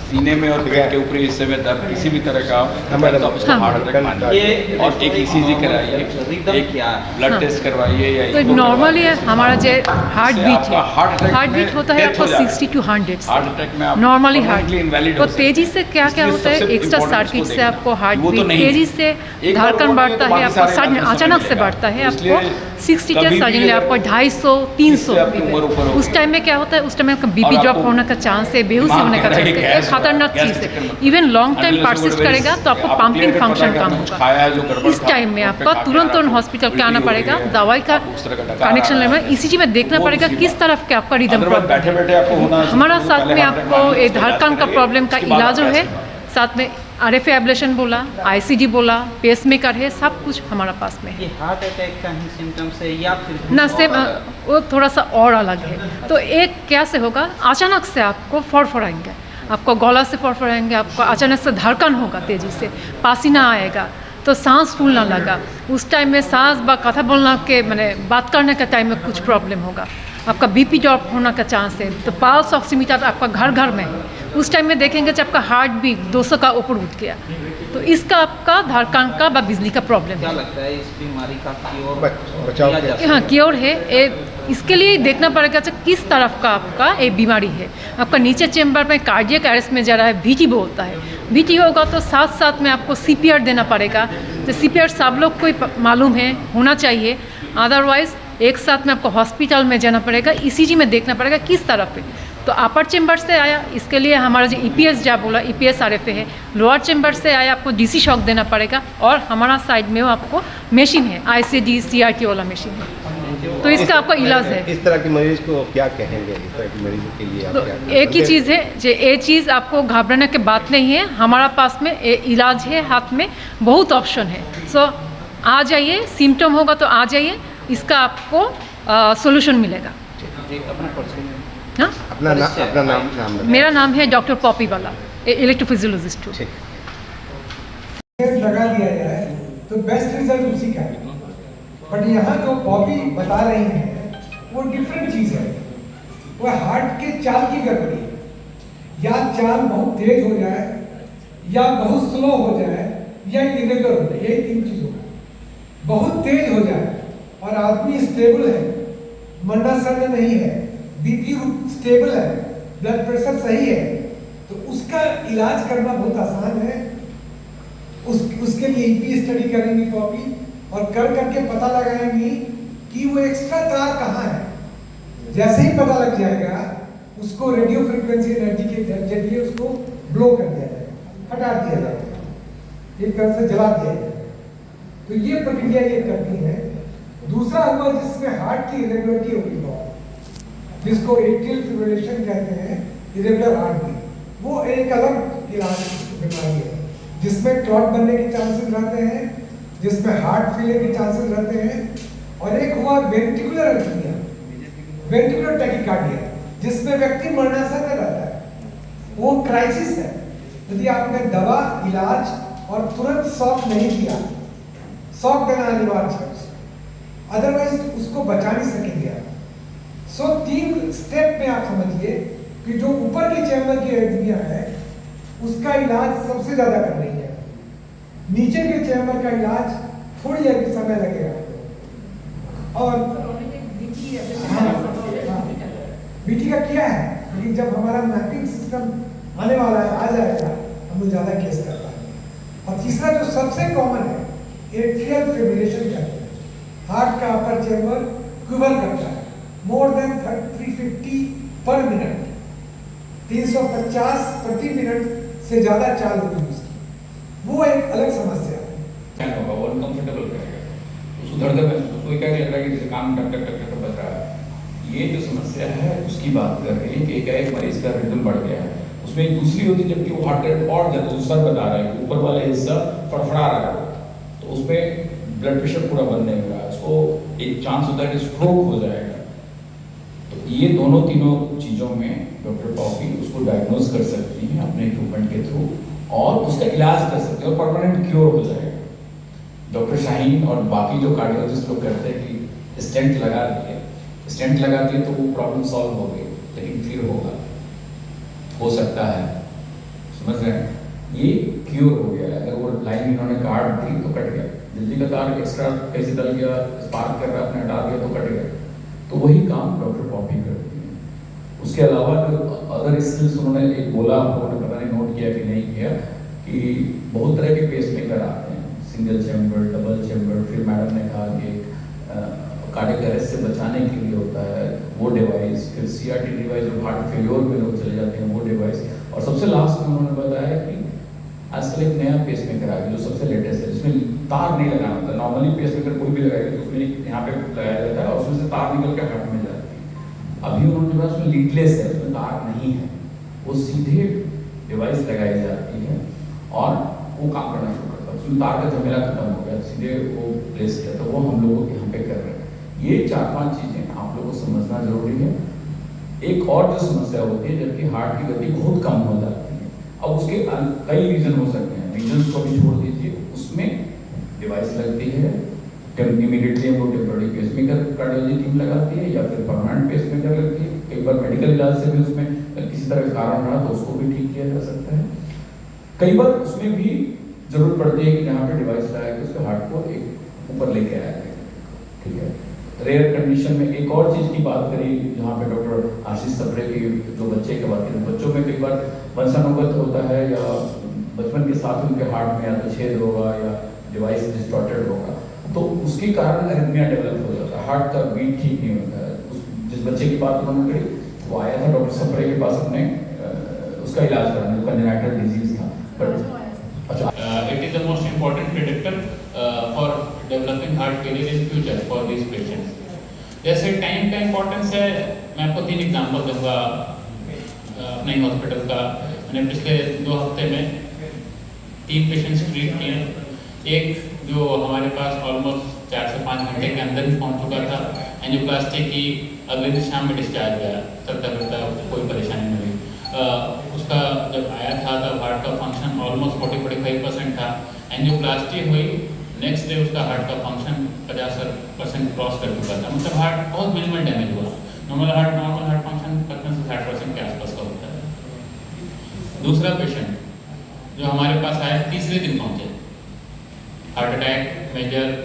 सीने में और पेट के ऊपरी हिस्से में दर्द किसी भी तरह का हो तो आप उसको हार्ट अटैक मानिए और एक ECG कराइए, एक ब्लड टेस्ट करवाइए या तो नॉर्मली हमारा जो हार्ट बीट है, हार्ट बीट होता है आपको 60 to 100 हार्ट अटैक में नॉर्मली हार्ट तो तेजी से क्या क्या होता है, एक्स्ट्रा सर्किट से आपको हार्ट बीट तेजी से धड़कन बढ़ता है, आपको सडन अचानक से बढ़ता है, आपको 60 टेस्ट सडनली आपको 250 300 उस टाइम में क्या होता है, उस टाइम में आपका बीपी ड्रॉप होने का चांस है, बेहोशी होने का चांस है, एक खतरनाक चीज़ है। इवन लॉन्ग टाइम परसिस्ट करेगा तो आपको पंपिंग फंक्शन कम होगा, इस टाइम में आपको तुरंत हॉस्पिटल के आना पड़ेगा, दवाई का कनेक्शन लेना, ECG में देखना पड़ेगा किस तरफ के आपका रिदम प्रॉब्लम। हमारा साथ में आपको ये धड़कन का प्रॉब्लम का इलाज जो है, साथ में RFA एब्लेशन बोला, ICD बोला, पेसमेकर है, सब कुछ हमारा पास में है। ये हार्ट अटैक का ही सिम्टम्स है या फिर ना सेम वो थोड़ा सा और अलग है। तो एक क्या से होगा, अचानक से आपको फड़फड़ाएंगे, आपको गला से फड़फड़ाएंगे, आपको अचानक से धड़कन होगा, तेज़ी से पसीना आएगा, तो सांस फूलना लगा, उस टाइम में सांस बा कथा बोलना के मैंने बात करने के टाइम में कुछ प्रॉब्लम होगा, आपका बीपी ड्रॉप होने का चांस है। तो पल्स ऑक्सीमीटर आपका घर घर में है, उस टाइम में देखेंगे जब आपका हार्ट बीट 200 का ऊपर उठ गया, तो इसका आपका धड़कन का व बिजली का प्रॉब्लम क्या है। लगता है इस बीमारी का क्योर हाँ क्योर है, इसके लिए देखना पड़ेगा अच्छा किस तरफ का आपका ये बीमारी है। आपका नीचे चेम्बर में कार्डियक अरेस्ट में जा रहा है, VT बोलता है, VT होगा तो साथ साथ में आपको CPR देना पड़ेगा। तो CPR सब लोग को मालूम है, होना चाहिए, अदरवाइज़ एक साथ में आपको हॉस्पिटल में जाना पड़ेगा, ECG में देखना पड़ेगा किस तरफ है। तो अपर चेम्बर से आया, इसके लिए हमारा जो EPS जा बोला, EPS RFA है, लोअर चेम्बर से आया आपको DC शॉक देना पड़ेगा, और हमारा साइड में वो आपको मशीन है, ICD CRT वाला मशीन है, तो इसका आपका इलाज है। इस तरह के मरीज को क्या कहेंगे, इस तरह के मरीजों के लिए आप तो क्या एक ही चीज़ है, जो ये चीज़ आपको घबराने की बात नहीं है, हमारा पास में इलाज है, हाथ में बहुत ऑप्शन है। सो आ जाइए, सिम्टम होगा तो आ जाइए, इसका आपको सोल्यूशन मिलेगा। हाँ, अपना नाम मेरा नाम है डॉक्टर पॉपी वाला, इलेक्ट्रोफिजियोलॉजिस्ट हूँ। लगा दिया जाए तो बेस्ट रिजल्ट उसी का है, बट यहाँ जो पॉपी बता रही हैं वो डिफरेंट चीज़ है। वो हार्ट के चाल की गड़बड़ी है, या चाल बहुत तेज हो जाए, या बहुत स्लो हो जाए, या इरेगुलर हो जाए, यही 3 चीज़ होगा। बहुत तेज हो जाए और आदमी स्टेबल है, मरना सर नहीं है, बीपी स्टेबल है, ब्लड प्रेशर सही है, तो उसका इलाज करना बहुत आसान है। उसके लिए EP स्टडी करेंगी कॉपी, और कर करके पता लगाएंगी कि वो एक्स्ट्रा तार कहाँ है। जैसे ही पता लग जाएगा, उसको रेडियो फ्रिक्वेंसी एनर्जी के जरिए उसको ब्लो कर दिया जाएगा, हटा दिया जाएगा, एक तरह से जला दिया जाएगा। तो ये प्रक्रिया ये करती है। दूसरा हुआ जिसमें हार्ट की इरेगुलरिटी होगी बहुत, जिसको एट्रियल फिब्रिलेशन कहते हैं, इरेगुलर हार्ट बीट, वो एक अलग इलाज बीमारी है, जिसमें क्लॉट बनने के चांसेस रहते हैं, जिसमें हार्ट फेलियर के चांसेस रहते हैं। और एक हुआ वेंट्रिकुलर अर्थमिया, वेंट्रिकुलर टैकीकार्डिया, जिसमें व्यक्ति मरणासन में रहता है, वो क्राइसिस है। यदि आपने दवा, इलाज और तुरंत शॉक नहीं दिया, शॉक देना अनिवार्य है, अदरवाइज उसको बचा नहीं सकेंगे आप। सो 3 स्टेप में आप समझिए कि जो ऊपर के चैम्बर की एरिथमिया है उसका इलाज सबसे ज्यादा कर रही है, नीचे के चैम्बर का इलाज थोड़ी देर समय लगेगा। और बीटी का क्या है, लेकिन जब हमारा मैपिंग सिस्टम आने वाला है, आ जाएगा, हम लोग ज्यादा केस कर पाएंगे। और तीसरा जो सबसे कॉमन है, एट्रियल फिब्रिलेशन कहते हैं, हार्ट का अपर चैम्बर क्विवर करता है, मोर देन 350 पर मिनट, 350 प्रति मिनट से ज्यादा चाल होती है उसकी, वो एक अलग समस्या है। वो अनकंफर्टेबल रहेगा, उसको धड़धड़ में कोई क्या लग रहा है कि जैसे काम टक टक टक टक बज रहा है। ये जो समस्या है उसकी बात कर रहे हैं कि एक मरीज का रिदम बढ़ गया है, उसमें एक दूसरी होती है जबकि वो हार्ट रेट और ज़्यादा, सर बता रहा है कि ऊपर वाला हिस्सा फड़फड़ा रहा है, तो उसमें ब्लड प्रेशर पूरा बंद नहीं हुआ, उसको एक चांस होता है कि स्ट्रोक हो जाएगा। तो ये दोनों तीनों चीज़ों में डॉक्टर पॉपी उसको डायग्नोज कर सकती हैं अपने इक्विपमेंट के थ्रू, और उसका इलाज कर सकते हैं और परमानेंट क्योर हो जाएगा। डॉक्टर शाहीन और बाकी जो कार्डियोलॉजिस्ट लोग करते हैं कि स्टेंट लगा दिए तो वो प्रॉब्लम सॉल्व हो गई, लेकिन फिर हो सकता है समझ रहे हैं, ये क्योर हो गया है। अगर वो लाइन इन्होंने काट दी तो कट गया, बिजली का तार एक्स्ट्रा कैसे डल गया, स्पार्क कर रहा अपने हटा दिया तो कट गया, तो वही काम डॉक्टर पॉपी करती है। उसके अलावा जो अदर स्किल्स उन्होंने एक बोला, उन्होंने पता नहीं नोट किया कि नहीं किया, कि बहुत तरह के पेस मेकर आते हैं, सिंगल चैम्बर, डबल चैम्बर, फिर मैडम ने कहा कि कार्डियक अरेस्ट से बचाने के लिए होता है वो डिवाइस, फिर CRT डिवाइस जो हार्ट फेल्योर में लोग चले जाते हैं वो डिवाइस, और सबसे लास्ट में उन्होंने बताया कि आजकल एक नया पेस मेकर आ गया जो सबसे लेटेस्ट है, जिसमें तार नहीं लगाना होता। नॉर्मली पेस मेकर कोई भी लगाएगा तो उसमें यहाँ पे लगाया जाता है और उसमें से तार निकल के हार्ट में जाती है। अभी उन्होंने बोला उसमें लीडलेस है, उसमें तार नहीं है, वो सीधे डिवाइस लगाई जाती है और वो काम करना शुरू करता है, उसमें तार का झमेला खत्म हो गया, सीधे वो प्लेस किया, तो वो हम लोगों के यहाँ पे कर रहे हैं। ये 4-5 चीज़ें आप लोगों को समझना जरूरी है। एक और जो समस्या होती है जबकि हार्ट की गति बहुत कम हो जाती है, अब उसके कई रीजन हो सकते हैं, रीजन को भी छोड़ दीजिए, उसमें डिवाइस लगती है, इमीडिएटली हम लोग टेम्पररी पेसमेकर कार्डियोलॉजी टीम लगाती है या फिर परमानेंट पेसमेकर लगती है। एक बार मेडिकल इलाज से भी उसमें किसी तरह का कारण रहा तो उसको भी ठीक किया जा सकता है। कई बार उसमें भी जरूरत पड़ती है कि जहाँ पे डिवाइस लगाया कि उसके हार्ट को एक ऊपर लेके आया जाए, ठीक है। रेयर कंडीशन में एक और चीज़ की बात करी, जहाँ पे डॉक्टर आशीष सप्रे की जो बच्चे की बात करें, बच्चों में कई बार वंशानुगत होता है या बचपन के साथ उनके हार्ट में या तो छेद होगा या डिवाइस डिस्टॉर्टेड होगा, तो उसके कारण एरिथमिया डेवलप हो जाता है, हार्ट का बीट ठीक नहीं होता है। जिस बच्चे की बात उन्होंने करी वो आया था डॉक्टर सप्रे के पास अपने उसका इलाज कराने, जो कंजेनाइटल डिजीज था, but it is the most important predictor for developing heart failure in future for these patients. जैसे टाइम का इम्पोर्टेंस है, मैं आपको 3 एग्जांपल दूंगा अपने ही हॉस्पिटल का। मैंने पिछले 2 हफ्ते में 3 पेशेंट्स ट्रीट किए। एक जो हमारे पास ऑलमोस्ट 4 से 5 घंटे के अंदर ही पहुंच चुका था, एंजियोप्लास्टी की अगले दिन शाम में डिस्चार्ज गया, चलता फिरता कोई परेशानी नहीं हुई। उसका जब आया था तब हार्ट का फंक्शन ऑलमोस्ट 40-45% था, एंजियोप्लास्टी हुई, नेक्स्ट डे उसका हार्ट का फंक्शन 50% क्रॉस कर चुका था, मतलब हार्ट बहुत मिनिमल डैमेज हुआ। नॉर्मल हार्ट फंक्शन 55 से 60% के आसपास का होता है। दूसरा पेशेंट जो हमारे पास आया, तीसरे दिन पहुंचे, हार्ट अटैक मेजर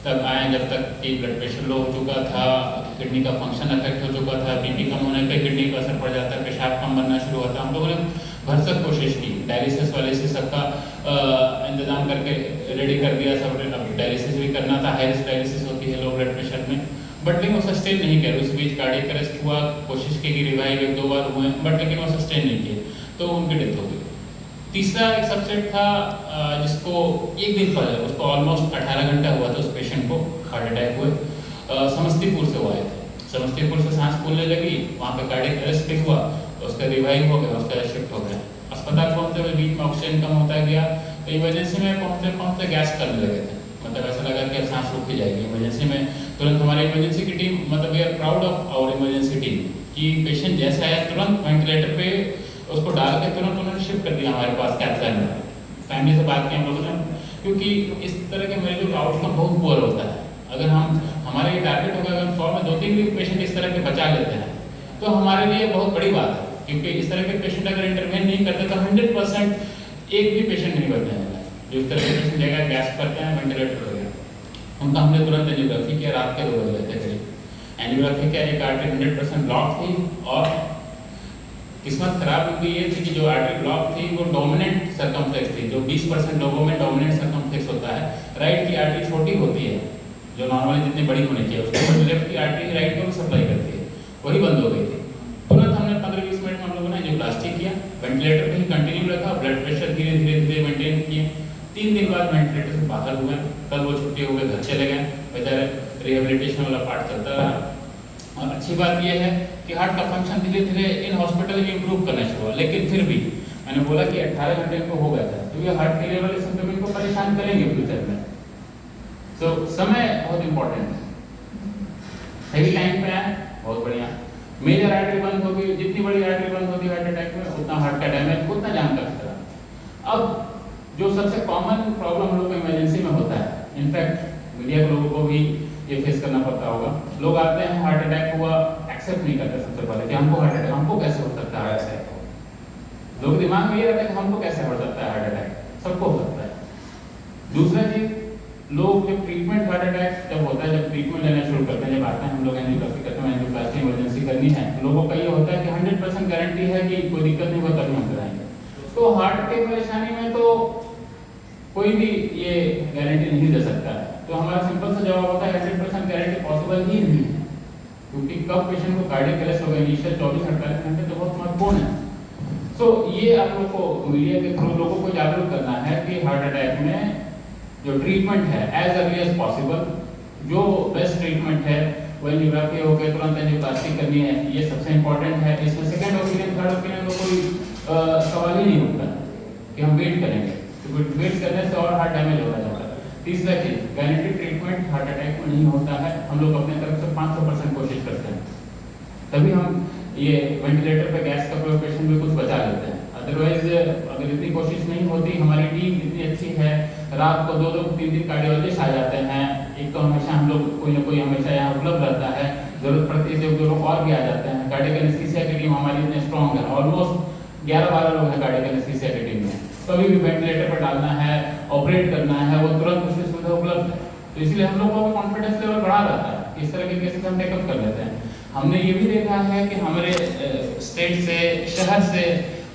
तब आए जब तक कि ब्लड प्रेशर लो हो चुका था, किडनी का फंक्शन अफेक्ट हो चुका था, बीपी कम होने पे किडनी पर असर पड़ जाता है, पेशाब कम बनना शुरू होता है। हम लोगों ने भरसक कोशिश की, डायलिसिस वालिसिस सबका इंतजाम करके रेडी कर दिया, सब अब डायलिसिस भी करना था, हाई रिस्क डायलिसिस होती है लो ब्लड प्रेशर में, बट लेकिन वो सस्टेन नहीं किया। उस बीच कार्डियक अरेस्ट हुआ, कोशिश की कि रिवाइव 1-2 बार हुए, बट लेकिन वो सस्टेन नहीं किए, तो उनकी डेथ हो गई। तीसरा एक सबसेट था जिसको एक दिन पहले, उसको ऑलमोस्ट 18 घंटा हुआ था उस पेशेंट को हार्ट अटैक हुए, समस्तीपुर से हुआ है, समस्तीपुर से सांस फूलने लगी, वहाँ पे कार्डियक अरेस्ट भी हुआ, तो उसका रिवाइव हो गया, उसका शिफ्ट हो गया। अस्पताल पहुँचते हुए बीच में ऑक्सीजन कम होता गया, तो इमरजेंसी में पहुँचते गैस करने लगे थे, मतलब ऐसा लगा कि अब सांस रुक ही जाएगी। इमरजेंसी में तुरंत हमारी इमरजेंसी की टीम, मतलब we are proud of our emergency team, कि पेशेंट जैसे आया तुरंत वेंटिलेटर पे उसको डाल के तुरंत उन्होंने शिफ्ट कर दिया हमारे पास कैप्सन में। फैमिली से बात की हम लोगों ने, क्योंकि इस तरह के मरीजों का आउटकम बहुत पुअर होता है। अगर हमारा ये टारगेट होगा, अगर 100 में 2-3 भी पेशेंट इस तरह के बचा लेते हैं तो हमारे लिए बहुत बड़ी बात है, क्योंकि इस तरह के पेशेंट अगर इंटरवेन नहीं करते तो 100% एक भी पेशेंट नहीं बचने वाला है। जो इस तरह के पेशेंट जगह गैस करते हैं, वेंटिलेटर हो गया, उनका हमने तुरंत एंजियोग्राफी किया, रात के 2 बजे थे करीब एंजियोग्राफी किया, एक आर्टरी 100% ब्लॉक थी, और किस्मत खराब उनकी ये थी कि जो आर्टरी ब्लॉक थी वो डोमिनेंट सर्कमफ्लेक्स थी, जो 20% लोगों में डोमिनेंट सर्कमफ्लेक्स होता है। राइट की आर्टरी छोटी होती है, जो नॉर्मली जितनी बड़ी होनी चाहिए, उसको लेफ्ट की आर्टरी राइट को भी सप्लाई करती है, वही बंद हो गई थी। तुरंत हमने 15-20 मिनट में हम लोगों ने एंजियोप्लास्टी किया, वेंटिलेटर पे ही कंटिन्यू रखा, ब्लड प्रेशर धीरे धीरे मेंटेन किए। 3 दिन बाद वेंटिलेटर से बाहर हुए, कल वो छुट्टी हो गए, घर चले गए, बेचारे रिहेबिलिटेशन वाला पार्ट चलता रहा। और अच्छी बात यह है कि हार्ट का फंक्शन धीरे धीरे इन हॉस्पिटल में इम्प्रूव करना शुरू हुआ, लेकिन फिर भी मैंने बोला कि 18 घंटे को हो गया था, तो ये हार्ट फेलियर वाले सिम्टम इनको परेशान करेंगे फ्यूचर में। तो समय बहुत इंपॉर्टेंट है, सही टाइम पे आए, बहुत बढ़िया। मेजर आर्टरी बंद हो गई, जितनी बड़ी आर्टरी बंद होती है हार्ट अटैक में, उतना हार्ट का डैमेज, उतना जान का खतरा। अब जो सबसे कॉमन प्रॉब्लम हम लोग को इमरजेंसी में होता है, इनफैक्ट मीडिया के लोगों को भी ये फेस करना पड़ता होगा, लोग आते हैं हार्ट अटैक हुआ, एक्सेप्ट नहीं करते सबसे पहले कि हमको हार्ट अटैक, हमको कैसे हो सकता है ऐसे। लोग दिमाग में ये रहता है कि हमको कैसे हो सकता है हार्ट अटैक, सबको हो सकता है। दूसरा चीज, लोग जब ट्रीटमेंट हार्ट अटैक जब होता है, जब ट्रीटमेंट लेना शुरू करते हैं, जब आते हैं हम लोग एंजियोग्राफी करते हैं, एंजियोप्लास्टी इमरजेंसी करनी है, तो लोगों का ये होता है कि 100% गारंटी है कि कोई दिक्कत नहीं होता, तभी हम कराएंगे। तो हार्ट की परेशानी में तो कोई भी ये गारंटी नहीं दे सकता है। तो हमारा सिंपल सा जवाब होता है 100% गारंटी पॉसिबल ही नहीं है, क्योंकि कब पेशेंट को कार्डियक अरेस्ट होगा, इनिशियल 24-48 घंटे तो बहुत महत्वपूर्ण है। सो ये आप लोग को मीडिया के थ्रू लोगों को जागरूक करना है कि हार्ट अटैक में जो ट्रीटमेंट है एज अर्ली एज पॉसिबल, जो बेस्ट ट्रीटमेंट है वो एंजियोग्राफी हो गया, तुरंत एंजियोप्लास्टी करनी है, ये सबसे इंपॉर्टेंट है। इसमें सेकंड ओपिनियन, थर्ड ओपिनियन का कोई सवाल ही नहीं उठता कि हम वेट करेंगे, तो वेट करने से और हार्ट डैमेज होता जाता है। तीसरा चीज, गारंटेड ट्रीटमेंट हार्ट अटैक में नहीं होता है। हम लोग अपने तरफ से 500% कोशिश करते हैं, तभी हम ये वेंटिलेटर पे गैस का प्रयोग पेशेंट में कुछ बचा लेते हैं। अदरवाइज अगर इतनी कोशिश नहीं होती, हमारी टीम इतनी अच्छी है, रात को 2-2, 3-3 कार्डियोलॉजिस्ट आ जाते हैं। एक तो हमेशा हम लोग कोई ना कोई हमेशा यहाँ उपलब्ध रहता है, जरूरत पड़ती है तो लोग और भी आ जाते हैं। कार्डियक एनेस्थीसिया की टीम हमारी इतनी स्ट्रॉन्ग है, ऑलमोस्ट 11-12 लोग हैं कार्डियक एनेस्थीसिया की टीम में। कभी भी वेंटिलेटर पर डालना है, ऑपरेट करना है, वो तुरंत उसकी सुविधा उपलब्ध है। तो इसलिए हम लोगों का कॉन्फिडेंस लेवल बढ़ा रहता है, इस तरह के केसेस हम टेकअप कर लेते हैं। हमने ये भी देखा है कि हमारे स्टेट से, शहर से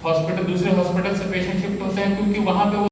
हॉस्पिटल, दूसरे हॉस्पिटल से पेशेंट शिफ्ट होते हैं, क्योंकि वहाँ पे